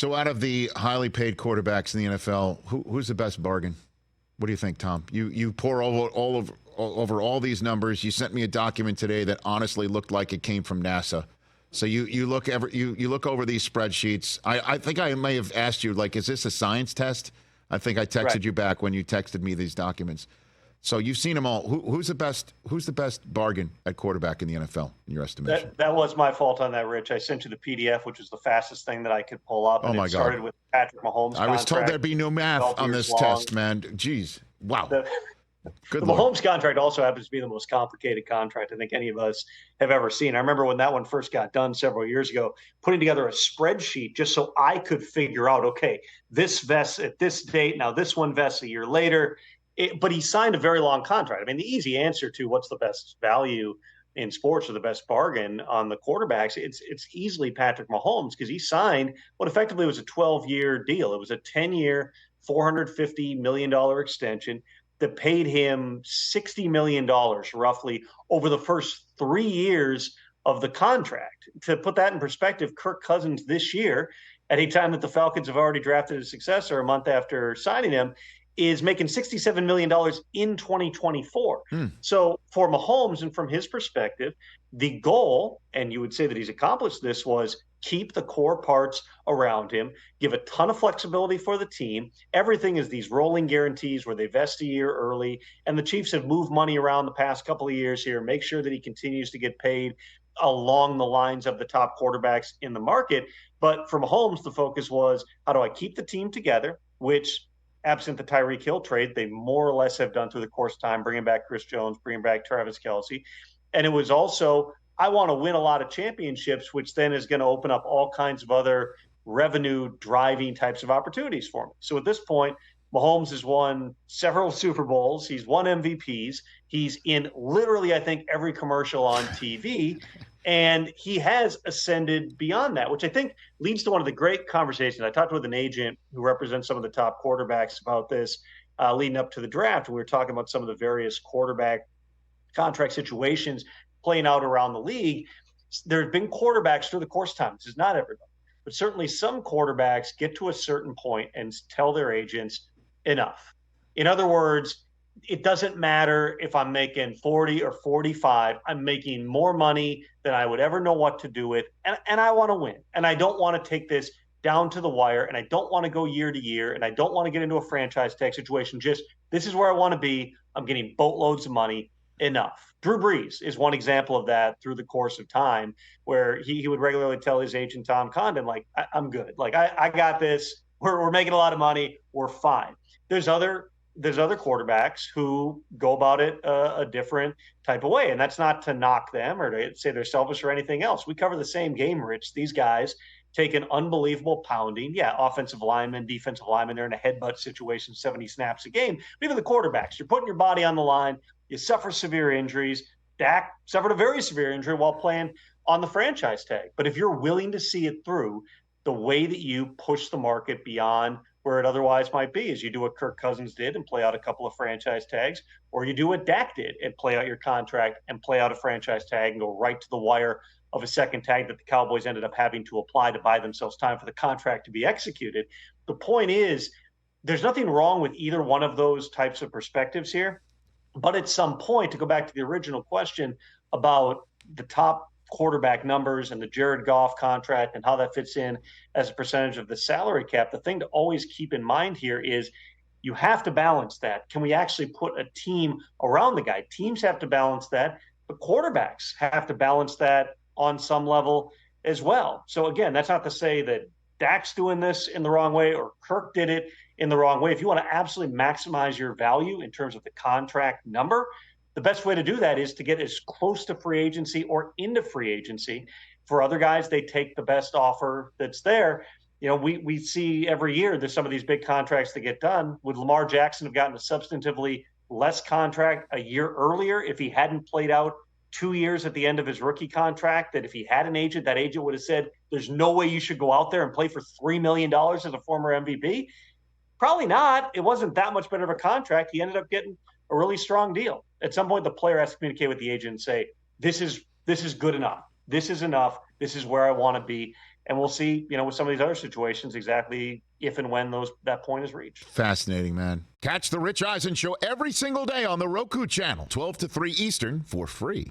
So out of the highly paid quarterbacks in the NFL, who's the best bargain? What do you think, Tom? You pour over all these numbers. You sent me a document today that honestly looked like it came from NASA. So you look over these spreadsheets. I think I may have asked you, like, is this a science test? I think I texted you back when you texted me these documents. So you've seen them all. Who's the best bargain at quarterback in the NFL in your estimation? That was my fault on that, Rich. I sent you the PDF, which was the fastest thing that I could pull up. And it started with Patrick Mahomes. I was told there'd be no math on this test, man. Jeez. Wow. The Mahomes contract also happens to be the most complicated contract I think any of us have ever seen. I remember when that one first got done several years ago, putting together a spreadsheet just so I could figure out, okay, this vests at this date. Now this one vests a year later. But he signed a very long contract. I mean, the easy answer to what's the best value in sports or the best bargain on the quarterbacks, it's easily Patrick Mahomes, because he signed what effectively was a 12-year deal. It was a 10-year, $450 million extension that paid him $60 million roughly over the first 3 years of the contract. To put that in perspective, Kirk Cousins this year, at a time that the Falcons have already drafted a successor a month after signing him, is making $67 million in 2024. So for Mahomes, and from his perspective, the goal, and you would say that he's accomplished this, was keep the core parts around him, give a ton of flexibility for the team. Everything is these rolling guarantees where they vest a year early, and the Chiefs have moved money around the past couple of years here, make sure that he continues to get paid along the lines of the top quarterbacks in the market. But for Mahomes, the focus was, how do I keep the team together, which, absent the Tyreek Hill trade, they more or less have done through the course of time, bringing back Chris Jones, bringing back Travis Kelce. And it was also, I want to win a lot of championships, which then is going to open up all kinds of other revenue-driving types of opportunities for me. So at this point, Mahomes has won several Super Bowls. He's won MVPs. He's in literally, I think, every commercial on TV. And he has ascended beyond that, which I think leads to one of the great conversations. I talked with an agent who represents some of the top quarterbacks about this leading up to the draft. We were talking about some of the various quarterback contract situations playing out around the league. There have been quarterbacks through the course of time. This is not everybody, but certainly some quarterbacks get to a certain point and tell their agents, enough. In other words, it doesn't matter if I'm making 40 or 45. I'm making more money than I would ever know what to do with. And I want to win. And I don't want to take this down to the wire. And I don't want to go year to year. And I don't want to get into a franchise tag situation. Just, this is where I want to be. I'm getting boatloads of money. Enough. Drew Brees is one example of that through the course of time, where he would regularly tell his agent, Tom Condon, like, I'm good. Like, I got this. We're making a lot of money. We're fine. There's other quarterbacks who go about it a different type of way. And that's not to knock them or to say they're selfish or anything else. We cover the same game, Rich. These guys take an unbelievable pounding. Yeah, offensive linemen, defensive linemen, they're in a headbutt situation, 70 snaps a game. But even the quarterbacks, you're putting your body on the line. You suffer severe injuries. Dak suffered a very severe injury while playing on the franchise tag. But if you're willing to see it through, the way that you push the market beyond where it otherwise might be is you do what Kirk Cousins did and play out a couple of franchise tags, or you do what Dak did and play out your contract and play out a franchise tag and go right to the wire of a second tag that the Cowboys ended up having to apply to buy themselves time for the contract to be executed. The point is, there's nothing wrong with either one of those types of perspectives here. But at some point, to go back to the original question about the top quarterback numbers and the Jared Goff contract and how that fits in as a percentage of the salary cap, the thing to always keep in mind here is you have to balance that. Can we actually put a team around the guy? Teams have to balance that, but quarterbacks have to balance that on some level as well. So again, that's not to say that Dak's doing this in the wrong way or Kirk did it in the wrong way. If you want to absolutely maximize your value in terms of the contract number, the best way to do that is to get as close to free agency or into free agency. For other guys, they take the best offer that's there. You know, we see every year there's some of these big contracts that get done. Would Lamar Jackson have gotten a substantively less contract a year earlier if he hadn't played out 2 years at the end of his rookie contract? That if he had an agent, that agent would have said, there's no way you should go out there and play for $3 million as a former MVP? Probably not. It wasn't that much better of a contract. He ended up getting a really strong deal. At some point, the player has to communicate with the agent and say, this is good enough. This is enough. This is where I want to be. And we'll see, with some of these other situations, exactly if and when that point is reached. Fascinating, man. Catch the Rich Eisen Show every single day on the Roku channel, 12 to 3 Eastern, for free.